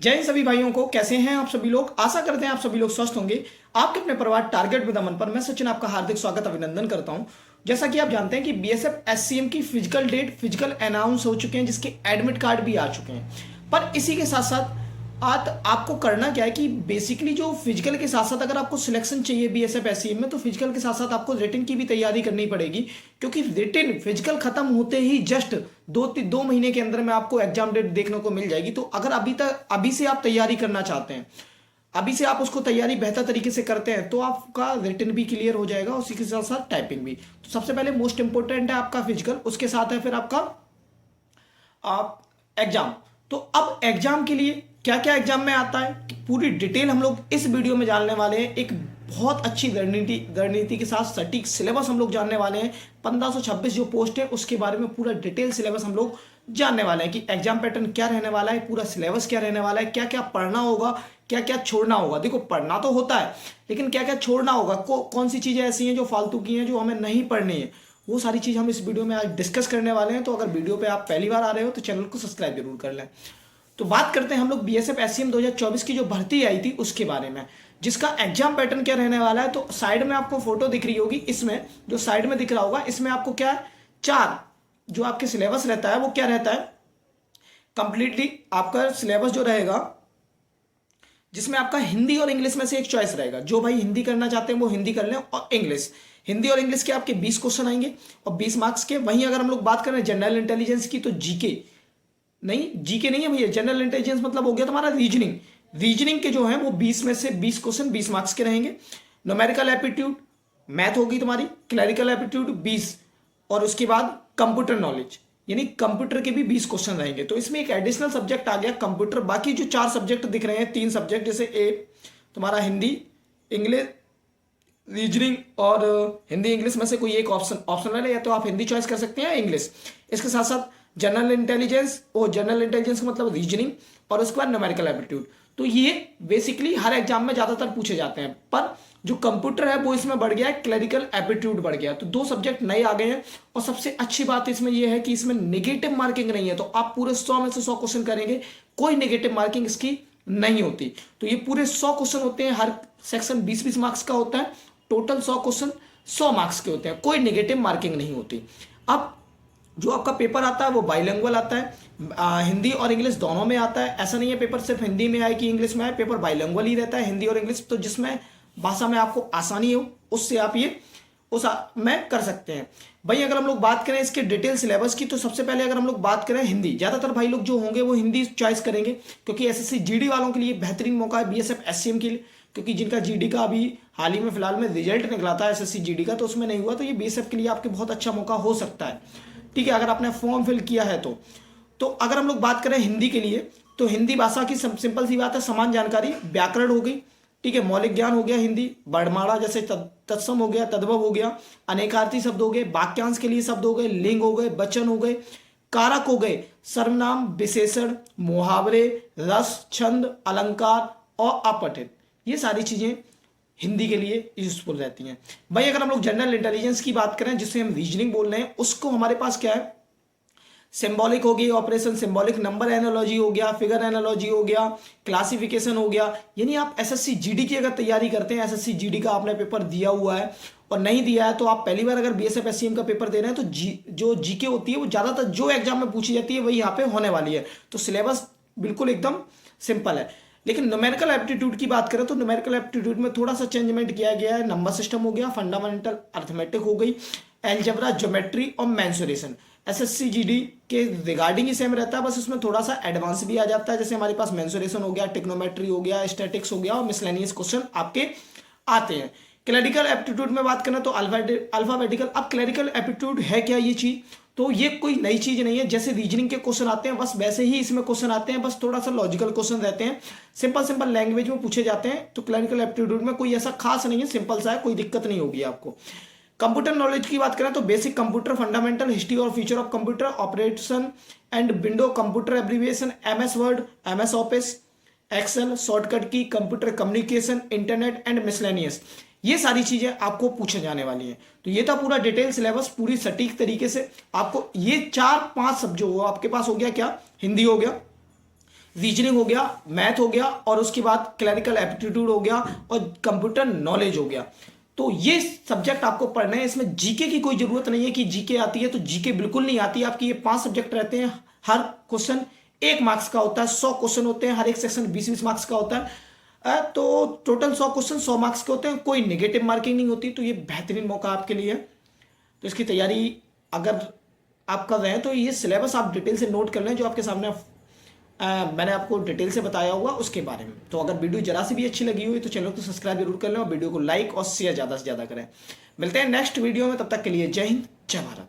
जय हिंद सभी भाइयों को। कैसे हैं आप सभी लोग? आशा करते हैं आप सभी लोग स्वस्थ होंगे। आपके अपने परिवार टारगेट विद अमन पर मैं सचिन आपका हार्दिक स्वागत अभिनंदन करता हूं। जैसा कि आप जानते हैं कि बीएसएफ एससीएम की फिजिकल डेट फिजिकल अनाउंस हो चुके हैं, जिसके एडमिट कार्ड भी आ चुके हैं। पर इसी के साथ साथ आज आपको करना क्या है कि बेसिकली जो फिजिकल के साथ साथ अगर आपको सिलेक्शन चाहिए बीएसएफ एससीएम में, तो फिजिकल के साथ साथ आपको रिटन की भी तैयारी करनी पड़ेगी, क्योंकि रिटन फिजिकल खत्म होते ही जस्ट दो महीने के अंदर में आपको एग्जाम डेट देखने को मिल जाएगी। तो अगर अभी से आप तैयारी करना चाहते हैं, अभी से आप उसको तैयारी बेहतर तरीके से करते हैं, तो आपका रिटन भी क्लियर हो जाएगा, उसी के साथ साथ टाइपिंग भी। तो सबसे पहले मोस्ट इंपोर्टेंट है आपका फिजिकल, उसके साथ है फिर आपका आप एग्जाम। तो अब एग्जाम के लिए क्या क्या एग्जाम में आता है पूरी डिटेल हम लोग इस वीडियो में जानने वाले हैं। एक बहुत अच्छी रणनीति के साथ सटीक सिलेबस हम लोग जानने वाले हैं। 1526 जो पोस्ट है उसके बारे में पूरा डिटेल सिलेबस हम लोग जानने वाले हैं कि एग्जाम पैटर्न क्या रहने वाला है, पूरा सिलेबस क्या रहने वाला है, क्या क्या पढ़ना होगा, क्या क्या छोड़ना होगा। देखो, पढ़ना तो होता है, लेकिन क्या क्या छोड़ना होगा, कौन सी चीजें ऐसी हैं जो फालतू की हैं, जो हमें नहीं पढ़नी है, वो सारी चीज हम इस वीडियो में आज डिस्कस करने वाले हैं। तो अगर वीडियो पे आप पहली बार आ रहे हो तो चैनल को सब्सक्राइब जरूर कर लें। तो बात करते हैं हम लोग बीएसएफ एससीएम 2024 की जो भर्ती आई थी उसके बारे में, जिसका एग्जाम पैटर्न क्या रहने वाला है। तो साइड में आपको फोटो दिख रही होगी, इसमें जो साइड में दिख रहा होगा, इसमें आपको क्या है, चार जो आपके सिलेबस रहता है वो क्या रहता है, कंप्लीटली आपका सिलेबस जो रहेगा, जिसमें आपका हिंदी और इंग्लिश में से एक चॉइस रहेगा। जो भाई हिंदी करना चाहते हैं वो हिंदी कर लें, और इंग्लिश, हिंदी और इंग्लिश के आपके 20 क्वेश्चन आएंगे और 20 मार्क्स के। वहीं अगर हम लोग बात करें जनरल इंटेलिजेंस की, तो जीके नहीं है भैया, जनरल इंटेलिजेंस मतलब हो गया तुम्हारा रीजनिंग के जो है वो 20 में से 20 क्वेश्चन 20 मार्क्स के रहेंगे। न्यूमेरिकल एप्टीट्यूड मैथ होगी तुम्हारी, क्लरिकल एप्टीट्यूड 20, और उसके बाद कंप्यूटर नॉलेज यानी कंप्यूटर के भी 20 क्वेश्चन रहेंगे। तो इसमें एक एडिशनल सब्जेक्ट आ गया कंप्यूटर। बाकी जो 4 सब्जेक्ट दिख रहे हैं, 3 सब्जेक्ट, जैसे ए तुम्हारा हिंदी, इंग्लिश, रीजनिंग, और हिंदी इंग्लिश में से कोई एक ऑप्शनल है, या तो आप हिंदी चॉइस कर सकते हैं इंग्लिश। इसके साथ साथ जनरल इंटेलिजेंस का मतलब रीजनिंग, और उसके बाद न्यूमेरिकल एप्टीट्यूड। तो ये बेसिकली हर एग्जाम में ज्यादातर पूछे जाते हैं। पर जो कंप्यूटर है वो इसमें बढ़ गया है, क्लरिकल एप्टीट्यूड बढ़ गया, तो 2 सब्जेक्ट नए आ गए हैं। और सबसे अच्छी बात इसमें यह है कि इसमें नेगेटिव मार्किंग नहीं है। तो आप पूरे 100 में से 100 क्वेश्चन करेंगे, कोई नेगेटिव मार्किंग इसकी नहीं होती। तो ये पूरे 100 क्वेश्चन होते हैं, हर सेक्शन 20-20 मार्क्स का होता है, टोटल 100 क्वेश्चन 100 मार्क्स के होते हैं, कोई नेगेटिव मार्किंग नहीं होती। अब जो आपका पेपर आता है वो बाइलिंगुअल आता है, हिंदी और इंग्लिश दोनों में आता है। ऐसा नहीं है पेपर सिर्फ हिंदी में आए कि इंग्लिश में आए, पेपर बाइलिंगुअल ही रहता है, हिंदी और इंग्लिश। तो जिसमें भाषा में आपको आसानी हो उससे आप ये उस में कर सकते हैं। भाई अगर हम लोग बात करें इसके डिटेल सिलेबस की, तो सबसे पहले अगर हम लोग बात करें हिंदी, ज्यादातर भाई लोग जो होंगे वो हिंदी चॉइस करेंगे, क्योंकि एसएससी जीडी वालों के लिए बेहतरीन मौका है बीएसएफ एससीएम के लिए, क्योंकि जिनका जीडी का अभी हाल ही में फिलहाल में रिजल्ट निकला था एसएससी जीडी का, तो उसमें नहीं हुआ, तो ये बीएसएफ के लिए आपके बहुत अच्छा मौका हो सकता है। ठीक है, अगर आपने फॉर्म फिल किया है तो अगर हम लोग बात करें हिंदी के लिए, तो हिंदी भाषा की सिंपल सी बात है, समान जानकारी, व्याकरण हो गई, ठीक है, मौलिक ज्ञान हो गया, हिंदी वर्णमाला जैसे तत्सम हो गया, तद्भव हो गया, अनेकार्थी शब्द हो गए, वाक्यांश के लिए शब्द हो गए, लिंग हो गए, वचन हो गए, कारक हो गए, सर्वनाम, विशेषण, मुहावरे, रस, छंद, अलंकार और अपठित, ये सारी चीजें हिंदी के लिए यूजफुल रहती हैं। भाई अगर हम लोग जनरल इंटेलिजेंस की बात करें, जिससे हम रीजनिंग बोल रहे हैं, उसको हमारे पास क्या है, सिंबॉलिक हो गई ऑपरेशन, सिंबॉलिक नंबर एनालॉजी हो गया, फिगर एनालॉजी हो गया, क्लासिफिकेशन हो गया। यानी आप एसएससी जीडी की अगर तैयारी करते हैं, एसएससी जीडी का आपने पेपर दिया हुआ है और नहीं दिया है, तो आप पहली बार अगर बीएसएफ एससीएम का पेपर दे रहे हैं, तो जो जीके होती है वो ज्यादातर जो एग्जाम में पूछी जाती है वही यहाँ पे होने वाली है। तो सिलेबस बिल्कुल एकदम सिंपल है। लेकिन न्यूमेरिकल एप्टीट्यूड की बात करें तो न्यूमेरिकल एप्टीट्यूड में थोड़ा सा चेंजमेंट किया गया है। नंबर सिस्टम हो गया, फंडामेंटल अर्थमेटिक हो गई, एलजेब्रा, ज्योमेट्री और मेंसुरेशन। एसएससी जीडी के रिगार्डिंग ही सेम रहता है, बस इसमें थोड़ा सा एडवांस भी आ जाता है, जैसे हमारे पास मेंसुरेशन हो गया, टिग्नोमेट्री हो गया, स्टैटिक्स हो गया, और मिसलेनियस क्वेश्चन आपके आते हैं। क्लरिकल एप्टीट्यूड में बात करें तो अल्फाबेटिकल। अब क्लरिकल एप्टीट्यूड है क्या ये चीज, तो ये कोई नई चीज नहीं है, जैसे रीजनिंग के क्वेश्चन आते हैं बस वैसे ही इसमें क्वेश्चन आते हैं, बस थोड़ा सा लॉजिकल क्वेश्चन रहते हैं, सिंपल लैंग्वेज में पूछे जाते हैं। तो क्लरिकल एप्टीट्यूड में कोई ऐसा खास नहीं है, सिंपल सा है, कोई दिक्कत नहीं होगी आपको। कंप्यूटर नॉलेज की बात करें तो बेसिक कंप्यूटर, फंडामेंटल, हिस्ट्री और feature of computer, operation and window, computer abbreviation, MS Word, MS Office, Excel, shortcut की, computer communication, internet and miscellaneous, ये सारी चीजें आपको पूछे जाने वाली हैं। तो ये था पूरा डिटेल सिलेबस, पूरी सटीक तरीके से आपको ये 4-5 सब जो आपके पास हो गया, क्या हिंदी हो गया, रीजनिंग हो गया, मैथ हो गया, और उसके बाद क्लरिकल एप्टीट्यूड हो गया और कंप्यूटर नॉलेज हो गया। तो ये सब्जेक्ट आपको पढ़ने हैं। इसमें जीके की कोई जरूरत नहीं है कि जीके आती है तो जीके बिल्कुल नहीं आती। आपकी ये 5 सब्जेक्ट रहते हैं, हर क्वेश्चन 1 मार्क्स का होता है, 100 क्वेश्चन होते हैं, हर एक सेक्शन 20-20 मार्क्स का होता है। तो टोटल 100 क्वेश्चन 100 मार्क्स के होते हैं, कोई नेगेटिव मार्किंग नहीं होती। तो ये बेहतरीन मौका आपके लिए है। तो इसकी तैयारी अगर आप कर रहे हैं तो ये सिलेबस आप डिटेल से नोट कर लें, जो आपके सामने मैंने आपको डिटेल से बताया हुआ उसके बारे में। तो अगर वीडियो जरा सी भी अच्छी लगी हुई तो चैनल को सब्सक्राइब जरूर कर लें और वीडियो को लाइक और शेयर ज़्यादा से ज़्यादा करें। मिलते हैं नेक्स्ट वीडियो में, तब तक के लिए जय हिंद, जय भारत।